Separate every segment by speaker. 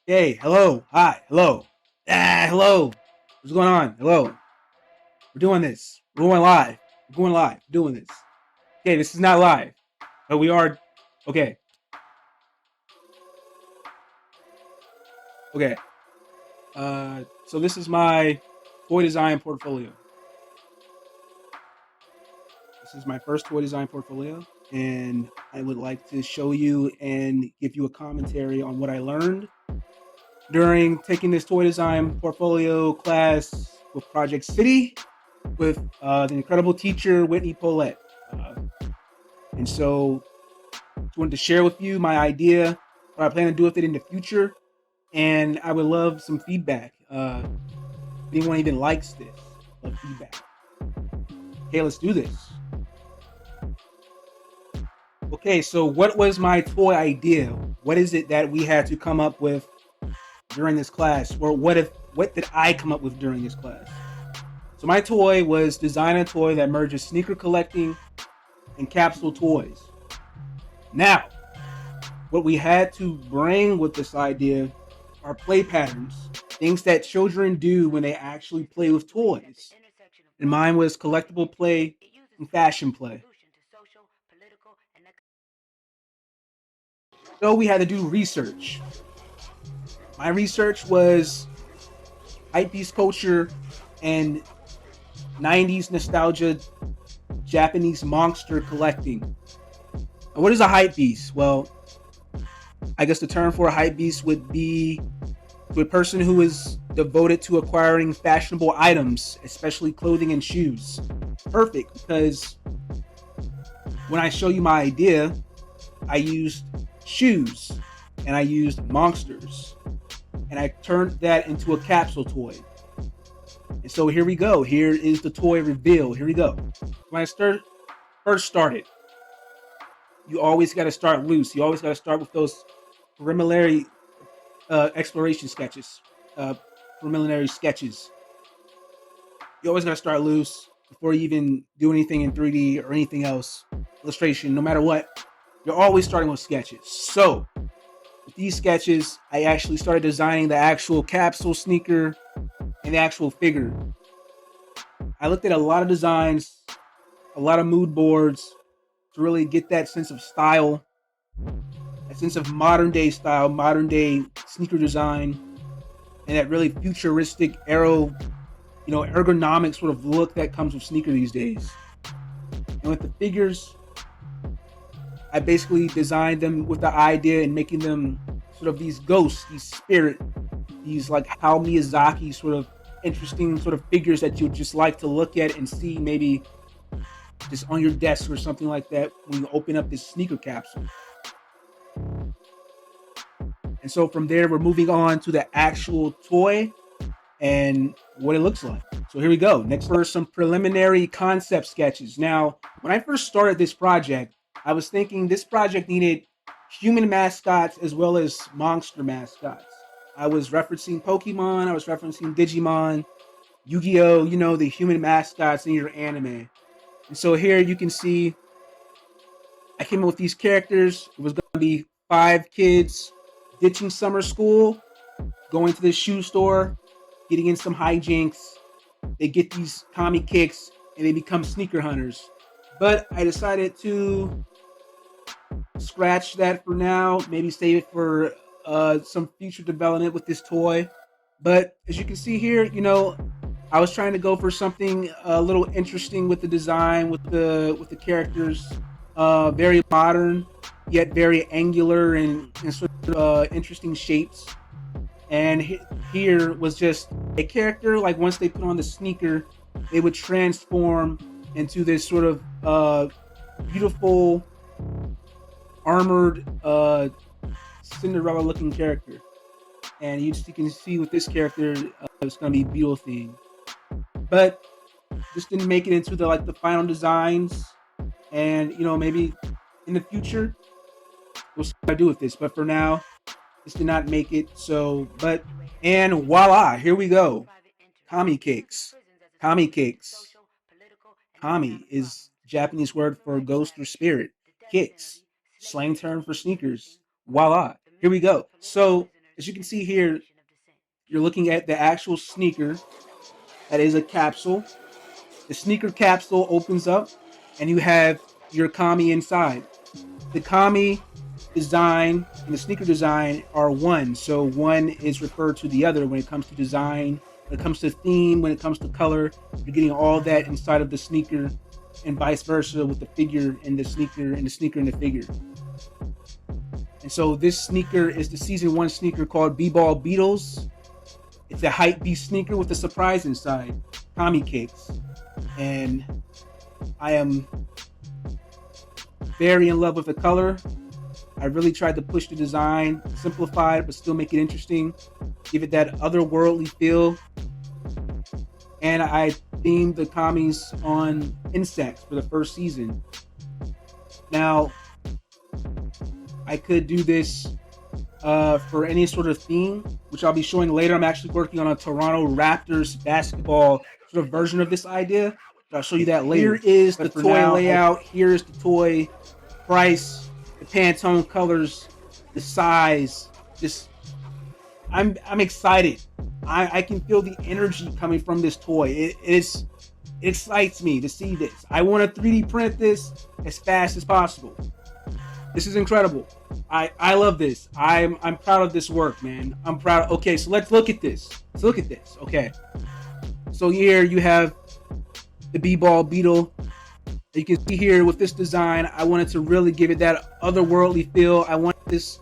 Speaker 1: Hey, hello, hi, hello. Hello. What's going on? Hello. We're doing this. We're going live. We're going live. We're doing this. Okay, this is not live, but we are. Okay, okay. So this is my toy design portfolio. This is my first toy design portfolio, and I would like to show you and give you a commentary on what I learned during taking this toy design portfolio class with Project City with the incredible teacher Whitney Pollet. Uh, and so just wanted to share with you my idea, what I plan to do with it in the future, and I would love some feedback. If anyone even likes this, love feedback. Okay, let's do this. Okay, so what was my toy idea? What is it that we had to come up with during this class? Or what did I come up with during this class? So my toy was design a toy that merges sneaker collecting and capsule toys. Now, what we had to bring with this idea are play patterns, things that children do when they actually play with toys. And mine was collectible play and fashion play. So we had to do research. My research was hypebeast culture and 90s nostalgia Japanese monster collecting. And what is a hype beast? Well, I guess the term for a hype beast would be to a person who is devoted to acquiring fashionable items, especially clothing and shoes. Perfect, because when I show you my idea, I used shoes and I used monsters and I turned that into a capsule toy. And so here we go. Here is the toy reveal. Here we go. When I first started, you always got to start loose. You always got to start with those preliminary exploration sketches, uh, preliminary sketches. You always got to start loose before you even do anything in 3D or anything else. Illustration, no matter what, you're always starting with sketches. So with these sketches, I actually started designing the actual capsule sneaker and the actual figure. I looked at a lot of designs, a lot of mood boards to really get that sense of style, a sense of modern day style, modern day sneaker design, and that really futuristic ergonomic sort of look that comes with sneaker these days. And with the figures, I basically designed them with the idea and making them sort of these ghosts, these spirit, these like how Miyazaki sort of interesting sort of figures that you'd just like to look at and see maybe just on your desk or something like that when you open up this sneaker capsule. And so from there, we're moving on to the actual toy and what it looks like. So here we go. Next, for some preliminary concept sketches. Now, when I first started this project, I was thinking this project needed human mascots as well as monster mascots. I was referencing Pokemon, I was referencing Digimon, Yu-Gi-Oh, the human mascots in your anime. And so here you can see I came up with these characters. It was going to be 5 kids ditching summer school, going to the shoe store, getting in some hijinks. They get these commie kicks and they become sneaker hunters. But I decided to scratch that for now, maybe save it for some future development with this toy. But as you can see here, I was trying to go for something a little interesting with the design, with the characters, very modern yet very angular and sort of interesting shapes. And here was just a character like once they put on the sneaker, they would transform into this sort of beautiful armored Cinderella looking character. And you can see with this character, it's going to be beetle themed. But just didn't make it into the final designs. And maybe in the future we'll see what I do with this. But for now, this did not make it. And voila, here we go. Kami cakes. Kami cakes. Kami is Japanese word for ghost or spirit. Kicks, slang term for sneakers. Voila, here we go. So as you can see here, you're looking at the actual sneaker that is a capsule. The sneaker capsule opens up and you have your Kami inside. The Kami design and the sneaker design are one. So one is referred to the other when it comes to design, when it comes to theme, when it comes to color. You're getting all that inside of the sneaker and vice versa with the figure and the sneaker and the sneaker and the figure. And so this sneaker is the season 1 sneaker called B-Ball Beatles. It's a hype beast sneaker with a surprise inside, Kami cakes. And I am very in love with the color. I really tried to push the design, simplify it, but still make it interesting, give it that otherworldly feel. And I themed the Kamis on insects for the first season. Now, I could do this for any sort of theme, which I'll be showing later. I'm actually working on a Toronto Raptors basketball sort of version of this idea. I'll show you that later. Here is the toy layout. Here is the toy price, the Pantone colors, the size. Just, I'm excited. I can feel the energy coming from this toy. It excites me to see this. I want to 3D print this as fast as possible. This is incredible. I love this. I'm proud of this work, man. I'm proud. Okay, so let's look at this. Okay. So here you have the B-Ball Beetle. You can see here with this design, I wanted to really give it that otherworldly feel. I want this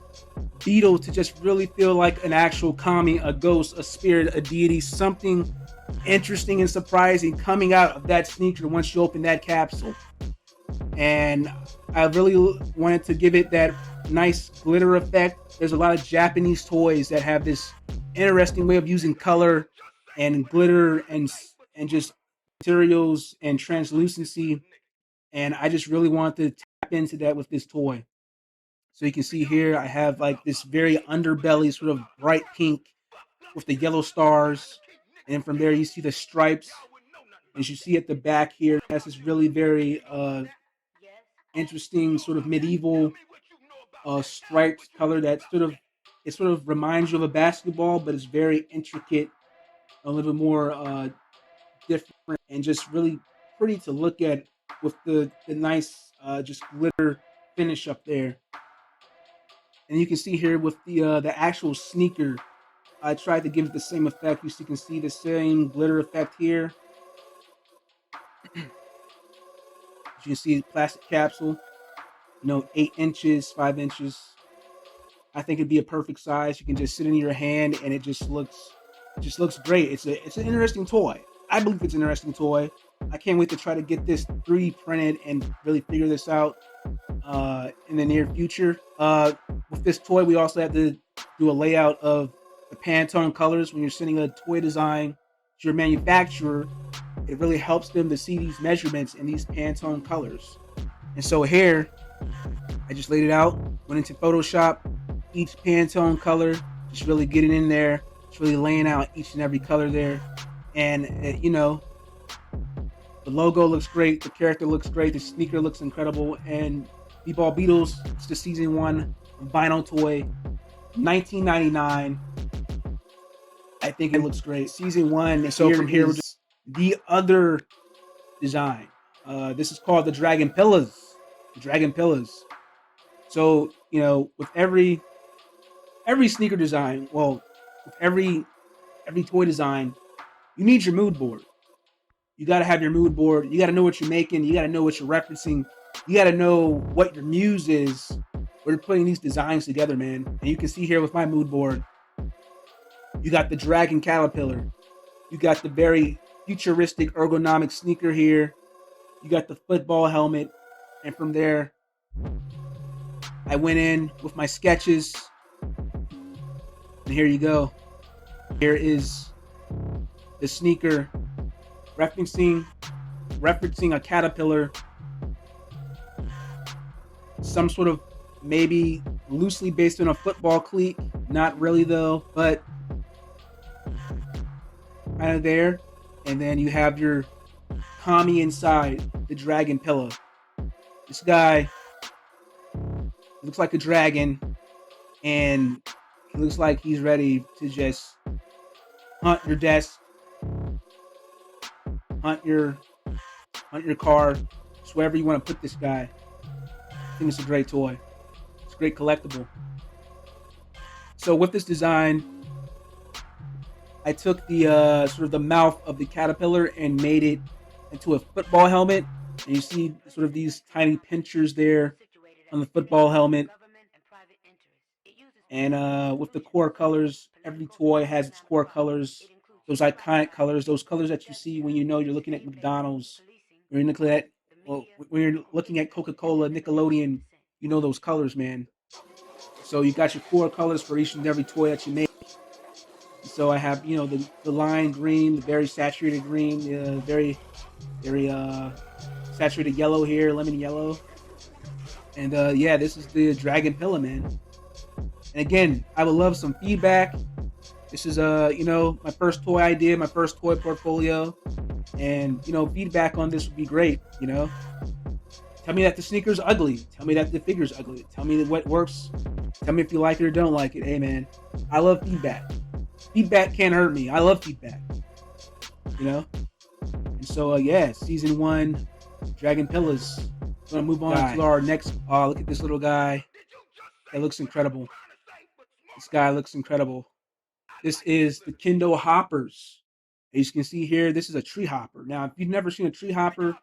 Speaker 1: beetle to just really feel like an actual Kami, a ghost, a spirit, a deity, something interesting and surprising coming out of that sneaker once you open that capsule. And I really wanted to give it that nice glitter effect. There's a lot of Japanese toys that have this interesting way of using color and glitter and just materials and translucency. And I just really wanted to tap into that with this toy. So you can see here, I have like this very underbelly, sort of bright pink with the yellow stars. And from there, you see the stripes. As you see at the back here, it has this really very interesting sort of medieval striped color that sort of reminds you of a basketball, but it's very intricate, a little bit more different, and just really pretty to look at with the nice just glitter finish up there. And you can see here with the actual sneaker, I tried to give it the same effect. You can see the same glitter effect here. As you can see, plastic capsule, 8 inches, 5 inches. I think it'd be a perfect size. You can just sit in your hand, and it just looks great. It's an interesting toy. I believe it's an interesting toy. I can't wait to try to get this 3D printed and really figure this out in the near future. With this toy, we also have to do a layout of the Pantone colors. When you're sending a toy design to your manufacturer, it really helps them to see these measurements in these Pantone colors. And so here, I just laid it out, went into Photoshop, each Pantone color, just really getting in there, just really laying out each and every color there. And, the logo looks great, the character looks great, the sneaker looks incredible, and B-Ball Beatles, it's the season 1 vinyl toy, $19.99. I think it looks great. Season 1, and so from here, the other design. This is called the Dragon Pillars. The Dragon Pillars. So, with every sneaker design, with every toy design, you need your mood board. You got to have your mood board. You got to know what you're making. You got to know what you're referencing. You got to know what your muse is when you're putting these designs together, man. And you can see here with my mood board, you got the Dragon Caterpillar. You got the very futuristic ergonomic sneaker here. You got the football helmet. And from there, I went in with my sketches. And here you go. Here is the sneaker referencing a caterpillar. Some sort of maybe loosely based on a football cleat. Not really though, but kind of there. And then you have your Kami inside, the Dragon Pillar. This guy looks like a dragon, and He looks like he's ready to just hunt your desk, hunt your car, just wherever you want to put this guy. I think it's a great toy. It's a great collectible. So with this design, I took the sort of the mouth of the caterpillar and made it into a football helmet. And you see sort of these tiny pinchers there on the football helmet. And with the core colors, every toy has its core colors, those iconic colors, those colors that you see when you know you're looking at McDonald's, when you're looking at, well, when you're looking at Coca-Cola, Nickelodeon, you know those colors, man. So you got your core colors for each and every toy that you make. So I have, you know, the lime green, the very saturated green, the very saturated yellow here, lemon yellow, and yeah, this is the Dragon Pillar, man. And again, I would love some feedback. This is you know, my first toy idea, my first toy portfolio, and you know, feedback on this would be great. You know, tell me that the sneaker's ugly. Tell me that the figure's ugly. Tell me what works. Tell me if you like it or don't like it. Hey, man, I love feedback. Feedback can't hurt me. I love feedback. You know, and so yeah, season 1, Dragon Pillars. Gonna move on to our next. Look at this little guy. It looks incredible. This guy looks incredible. This is the Kendo Hoppers. As you can see here, this is a tree hopper. Now, if you've never seen a tree hopper,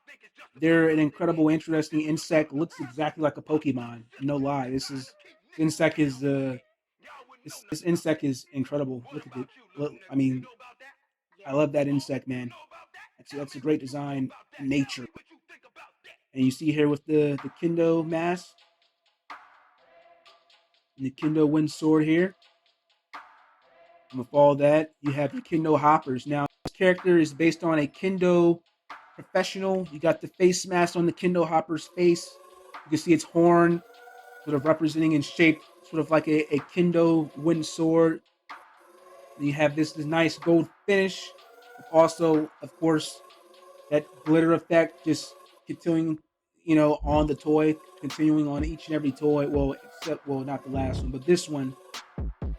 Speaker 1: they're an incredible, interesting insect. Looks exactly like a Pokemon. No lie. This insect is this insect is incredible. Look at it. Look, I mean, I love that insect, man. That's a great design in nature. And you see here with the Kendo mask and the Kendo wind sword here. And with all that, you have your Kendo Hoppers. Now, this character is based on a Kendo professional. You got the face mask on the Kendo Hopper's face. You can see its horn sort of representing and shaped sort of like a Kendo wind sword. And you have this nice gold finish. Also, of course, that glitter effect just continuing, you know, on the toy, continuing on each and every toy. Well, except, well, not the last one, but this one.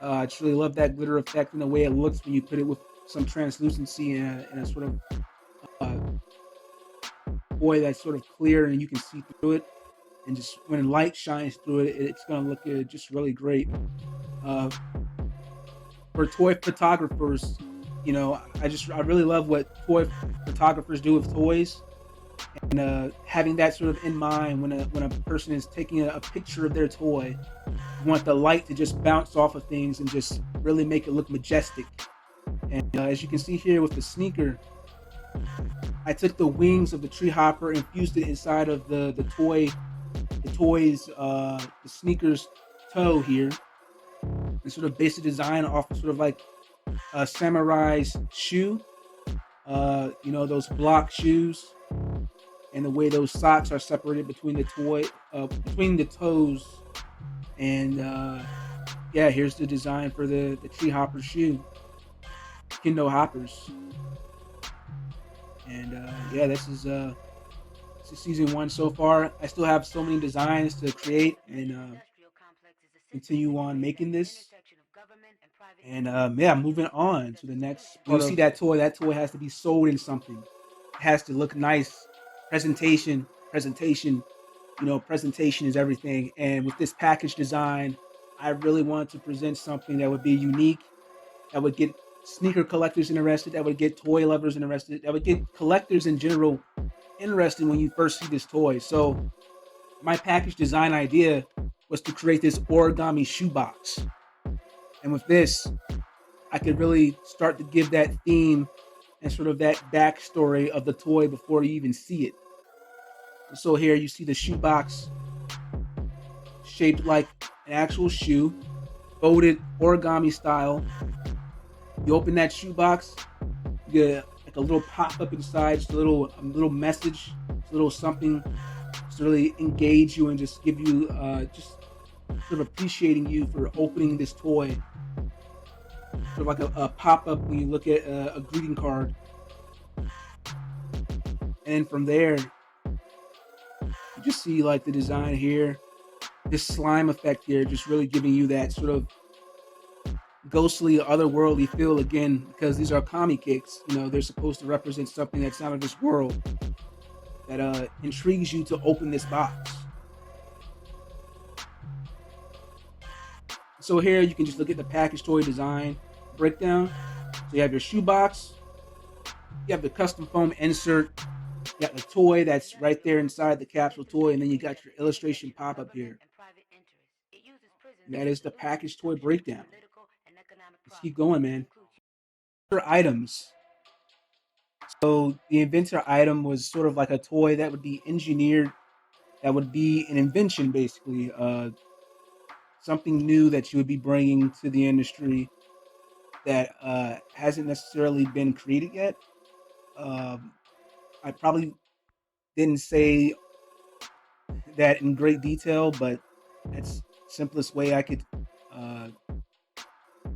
Speaker 1: I just really love that glitter effect and the way it looks when you put it with some translucency in a sort of uh, toy that's sort of clear and you can see through it. And just when light shines through it, it's going to look just really great. For toy photographers, you know, I really love what toy photographers do with toys. And having that sort of in mind when a person is taking a picture of their toy, you want the light to just bounce off of things and just really make it look majestic. And as you can see here with the sneaker, I took the wings of the tree hopper and fused it inside of the sneaker's toe here, and sort of based the design off of sort of like a samurai's shoe. You know, those block shoes, and the way those socks are separated between between the toes. And yeah, here's the design for the tree hopper shoe, Kendo Hoppers. And yeah, this is season 1 so far. I still have so many designs to create and continue on making this. And yeah, moving on to the next. When you see that toy has to be sold in something. It has to look nice. Presentation. You know, presentation is everything. And with this package design, I really wanted to present something that would be unique, that would get sneaker collectors interested, that would get toy lovers interested, that would get collectors in general interested when you first see this toy. So my package design idea was to create this origami shoebox. And with this, I could really start to give that theme and sort of that backstory of the toy before you even see it. So here you see the shoebox shaped like an actual shoe, folded origami style. You open that shoebox, you get like a little pop-up inside, just a little message, just a little something to really engage you and just give you just sort of appreciating you for opening this toy. Sort of like a pop-up when you look at a greeting card. And from there, you just see like the design here, this slime effect here, just really giving you that sort of ghostly, otherworldly feel again, because these are comic kicks. You know, they're supposed to represent something that's out of this world that intrigues you to open this box. So here you can just look at the package toy design breakdown. So you have your shoebox, you have the custom foam insert, you got the toy that's right there inside the capsule toy, and then you got your illustration pop up here. And that is the package toy breakdown. Let's keep going, man. Items. So the inventor item was sort of like a toy that would be engineered, that would be an invention, basically, something new that you would be bringing to the industry that hasn't necessarily been created yet. Um, I probably didn't say that in great detail, but that's simplest way I could uh,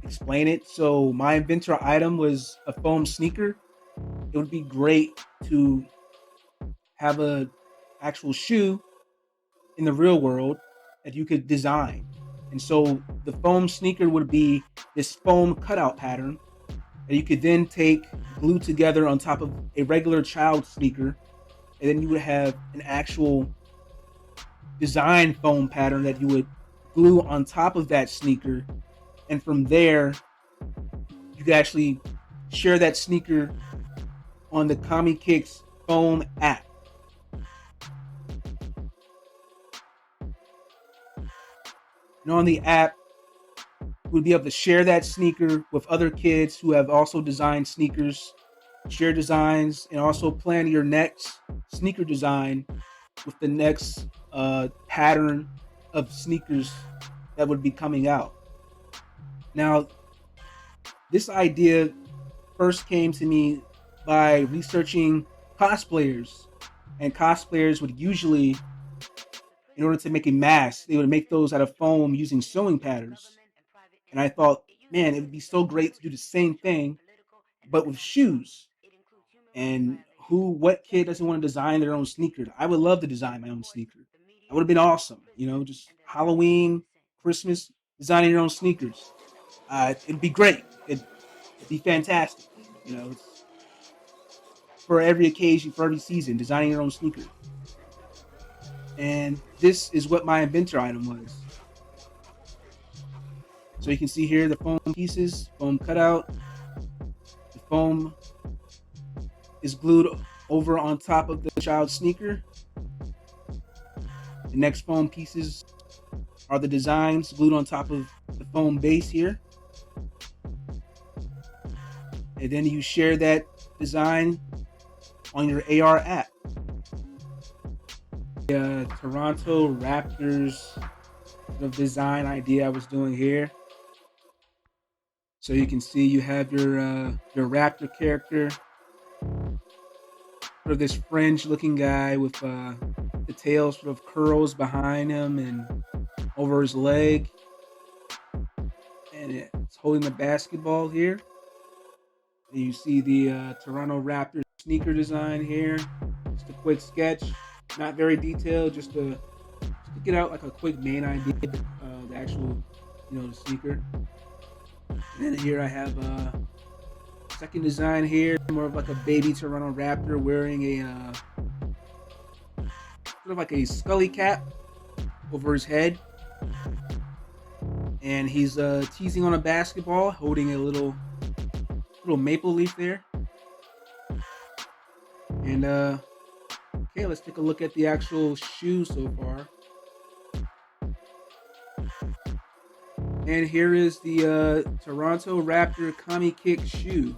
Speaker 1: explain it. So my inventor item was a foam sneaker. It would be great to have a actual shoe in the real world that you could design. And so the foam sneaker would be this foam cutout pattern that you could then take, glue together on top of a regular child sneaker, and then you would have an actual design foam pattern that you would glue on top of that sneaker. And from there, you could actually share that sneaker on the Comic Kicks foam app. And on the app, you would be able to share that sneaker with other kids who have also designed sneakers, share designs, and also plan your next sneaker design with the next pattern of sneakers that would be coming out. Now, this idea first came to me by researching cosplayers, and cosplayers would usually, in order to make a mask, they would make those out of foam using sewing patterns. And I thought, man, it would be so great to do the same thing, but with shoes. And what kid doesn't want to design their own sneaker? I would love to design my own sneaker. That would have been awesome. You know, just Halloween, Christmas, designing your own sneakers. It'd be great. It'd be fantastic. You know, it's for every occasion, for every season, designing your own sneaker. And this is what my inventor item was. So you can see here the foam pieces, foam cutout. The foam is glued over on top of the child sneaker. The next foam pieces are the designs glued on top of the foam base here. And then you share that design on your AR app. The Toronto Raptors sort of design idea I was doing here. So you can see you have your Raptor character, sort of this fringe-looking guy with the tail sort of curls behind him and over his leg, and it's holding the basketball here. And you see the Toronto Raptors sneaker design here. Just a quick sketch, not very detailed, just to get out like a quick main idea of the actual, the sneaker. And then here I have second design here, more of like a baby Toronto Raptor wearing a sort of like a scully cap over his head, and he's teasing on a basketball, holding a little maple leaf there. And okay, let's take a look at the actual shoe so far. And here is the Toronto Raptor Comic Kick shoe.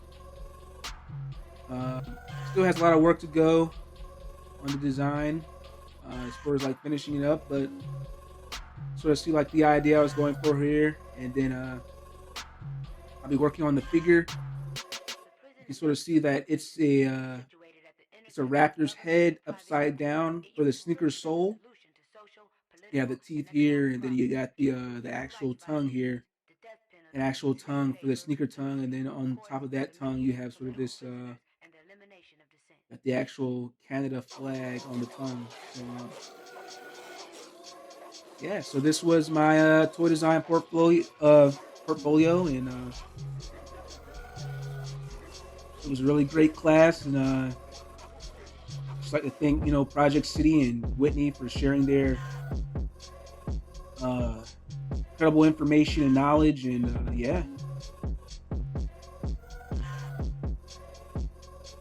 Speaker 1: Still has a lot of work to go on the design as far as like finishing it up, but sort of see like the idea I was going for here, and then I'll be working on the figure. You can sort of see that it's a raptor's head upside down for the sneaker sole. You have the teeth here, and then you got the actual tongue here, an actual tongue for the sneaker tongue, and then on top of that tongue you have sort of this the actual Canada flag on the tongue. So yeah, so this was my toy design portfolio portfolio, and it was a really great class. And just like to thank Project City and Whitney for sharing their uh, incredible information and knowledge. And yeah,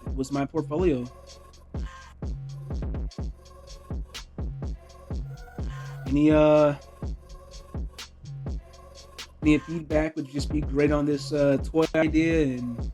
Speaker 1: it was my portfolio. Any any feedback would just be great on this toy idea, and